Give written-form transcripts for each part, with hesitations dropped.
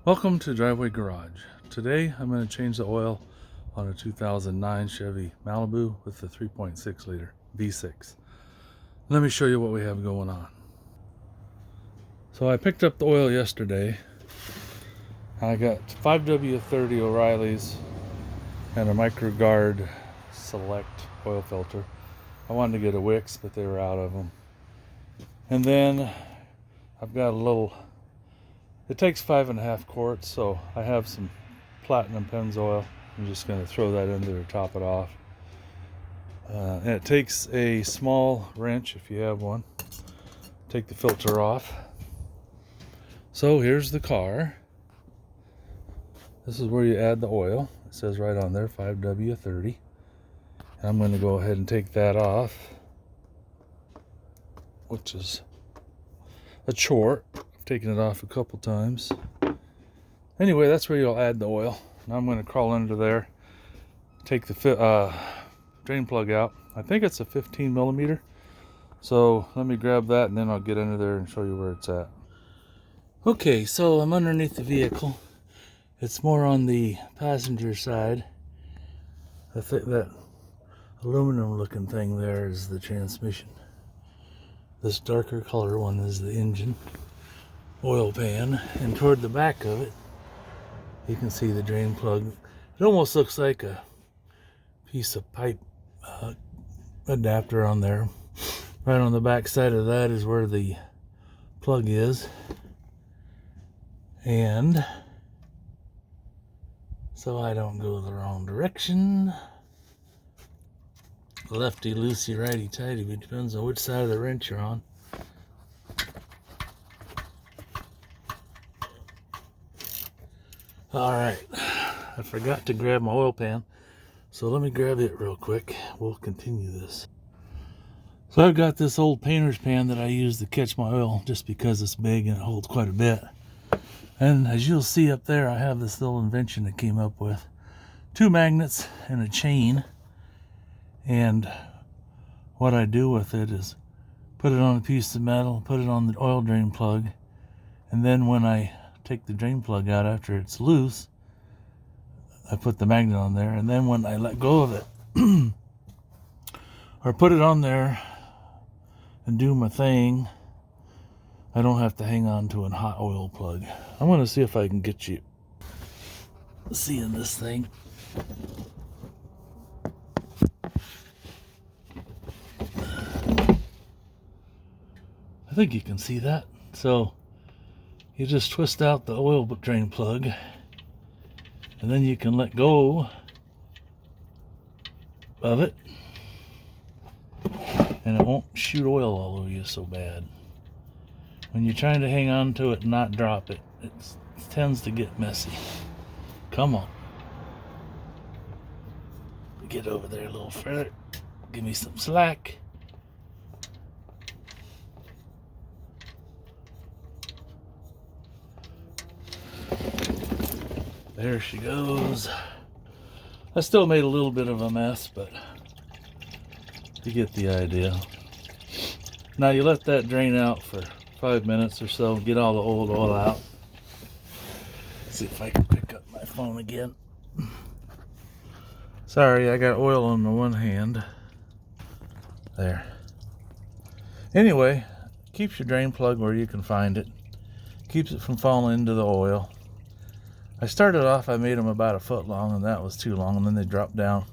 Welcome to Driveway Garage. Today I'm going to change the oil on a 2009 Chevy Malibu with the 3.6 liter V6. Let me show you what we have going on. So I picked up the oil yesterday. I got 5W30 O'Reilly's and a MicroGuard Select oil filter. I wanted to get a Wix, but they were out of them. And then I've got a little, it takes 5.5 quarts, so I have some Platinum Pennzoil. I'm just going to throw that in there to top it off. And it takes a small wrench, if you have one. Take the filter off. So here's the car. This is where you add the oil. It says right on there, 5W30. And I'm going to go ahead and take that off, which is a chore. I've taken it off a couple times. Anyway, that's where you'll add the oil. Now I'm going to crawl under there, take the drain plug out. I think it's a 15 millimeter. So let me grab that and then I'll get under there and show you where it's at. Okay, so I'm underneath the vehicle. It's more on the passenger side. I think that aluminum looking thing there is the transmission. This darker color one is the engine oil pan, and toward the back of it you can see the drain plug. It almost looks like a piece of pipe adapter on there. Right on the back side of that is where the plug is. And so I don't go the wrong direction. Lefty loosey, righty tighty, but it depends on which side of the wrench you're on. Alright, I forgot to grab my oil pan, so let me grab it real quick. We'll continue this. So I've got this old painter's pan that I use to catch my oil just because it's big and it holds quite a bit. And as you'll see up there, I have this little invention I came up with. 2 magnets and a chain. And what I do with it is put it on a piece of metal, put it on the oil drain plug, and then when I take the drain plug out after it's loose, I put the magnet on there, and then when I let go of it or put it on there and do my thing, I don't have to hang on to a hot oil plug. I'm going to see if I can get you seeing this thing. I think you can see that. So you just twist out the oil drain plug, and then you can let go of it, and it won't shoot oil all over you so bad. When you're trying to hang on to it and not drop it, it tends to get messy. Come on. Get over there a little further. Give me some slack. There she goes. I still made a little bit of a mess, but you get the idea. Now you let that drain out for 5 minutes or so, get all the old oil out. Let's see if I can pick up my phone again. Sorry, I got oil on the one hand. There. Anyway, keeps your drain plug where you can find it. Keeps it from falling into the oil. I started off, I made them about 1 foot long, and that was too long, and then they dropped down,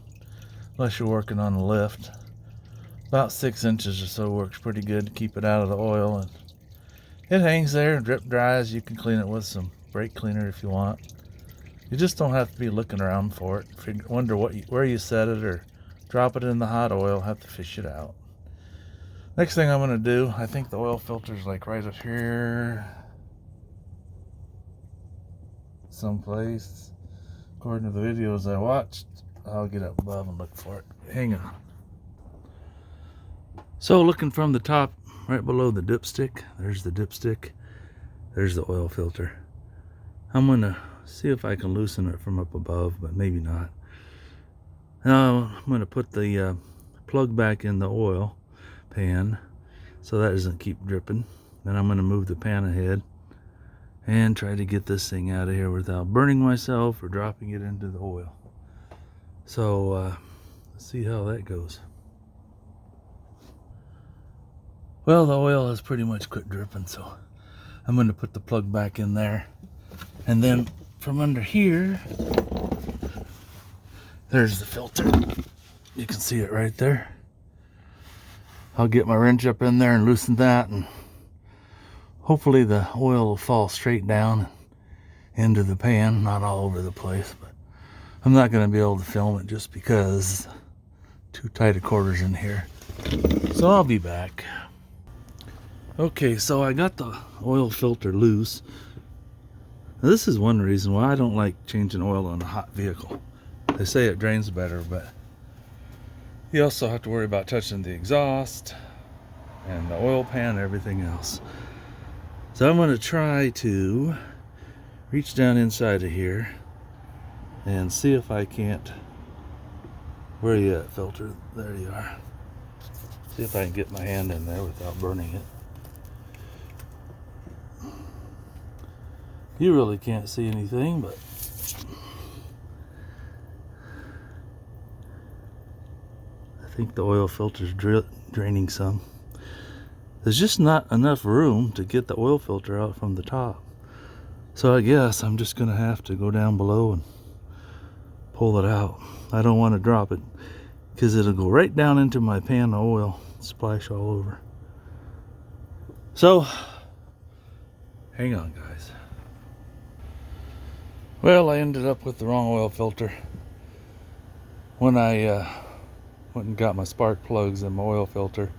unless you're working on a lift. About 6 inches or so works pretty good to keep it out of the oil, and it hangs there, drip dries. You can clean it with some brake cleaner if you want. You just don't have to be looking around for it. Wonder where you set it, or drop it in the hot oil, have to fish it out. Next thing I'm going to do, I think the oil filter's like right up here someplace. According to the videos I watched, I'll get up above and look for it. Hang on. So looking from the top, right below the dipstick, there's the dipstick, there's the oil filter. I'm going to see if I can loosen it from up above, but maybe not. Now I'm going to put the plug back in the oil pan so that doesn't keep dripping. Then I'm going to move the pan ahead and try to get this thing out of here without burning myself or dropping it into the oil. So let's see how that goes. Well, the oil has pretty much quit dripping, so I'm going to put the plug back in there. And then from under here, there's the filter. You can see it right there. I'll get my wrench up in there and loosen that, and hopefully the oil will fall straight down into the pan, not all over the place. But I'm not going to be able to film it just because too tight of quarters in here. So I'll be back. Okay, so I got the oil filter loose. Now, this is one reason why I don't like changing oil on a hot vehicle. They say it drains better, but you also have to worry about touching the exhaust and the oil pan and everything else. So I'm going to try to reach down inside of here and see if I can't... Where are you at, filter? There you are. See if I can get my hand in there without burning it. You really can't see anything, but I think the oil filter's draining some. There's just not enough room to get the oil filter out from the top. So I guess I'm just gonna have to go down below and pull it out. I don't want to drop it because it'll go right down into my pan of oil, splash all over. So hang on, guys. Well, I ended up with the wrong oil filter. When I went and got my spark plugs in my oil filter,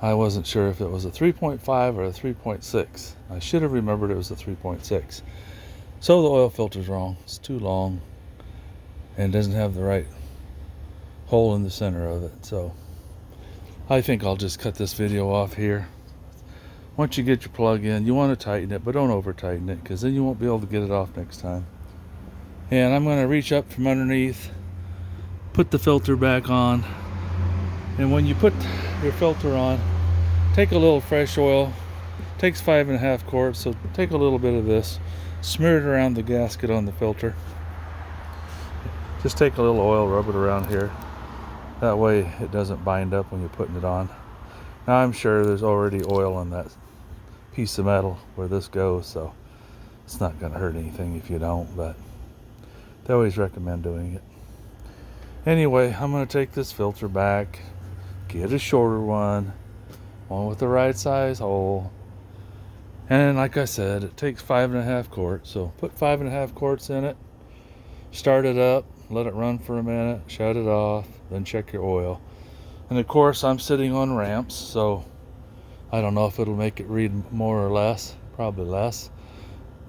I wasn't sure if it was a 3.5 or a 3.6. I should have remembered it was a 3.6. So the oil filter's wrong. It's too long and doesn't have the right hole in the center of it. So I think I'll just cut this video off here. Once you get your plug in, you want to tighten it, but don't over tighten it, because then you won't be able to get it off next time. And I'm going to reach up from underneath, put the filter back on, and when you put your filter on, take a little fresh oil. It takes 5.5 quarts, so take a little bit of this, smear it around the gasket on the filter. Just take a little oil, rub it around here. That way it doesn't bind up when you're putting it on. Now I'm sure there's already oil on that piece of metal where this goes, so it's not going to hurt anything if you don't, but they always recommend doing it. Anyway, I'm going to take this filter back, get a shorter one with the right size hole, and like I said, it takes 5.5 quarts, so put 5.5 quarts in it, start it up, let it run for a minute, shut it off, then check your oil. And of course I'm sitting on ramps, so I don't know if it'll make it read more or less, probably less.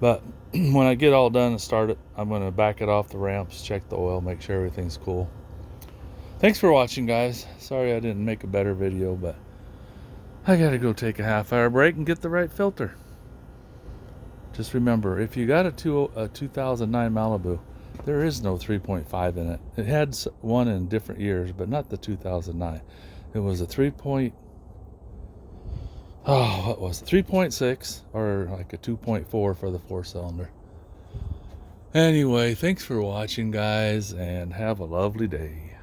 But when I get all done and start it, I'm going to back it off the ramps, check the oil, make sure everything's cool. Thanks for watching, guys. Sorry I didn't make a better video, but I got to go take a half-hour break and get the right filter. Just remember, if you got a 2009 Malibu, there is no 3.5 in it. It had one in different years, but not the 2009. It was a 3.6 or like a 2.4 for the 4-cylinder. Anyway, thanks for watching, guys, and have a lovely day.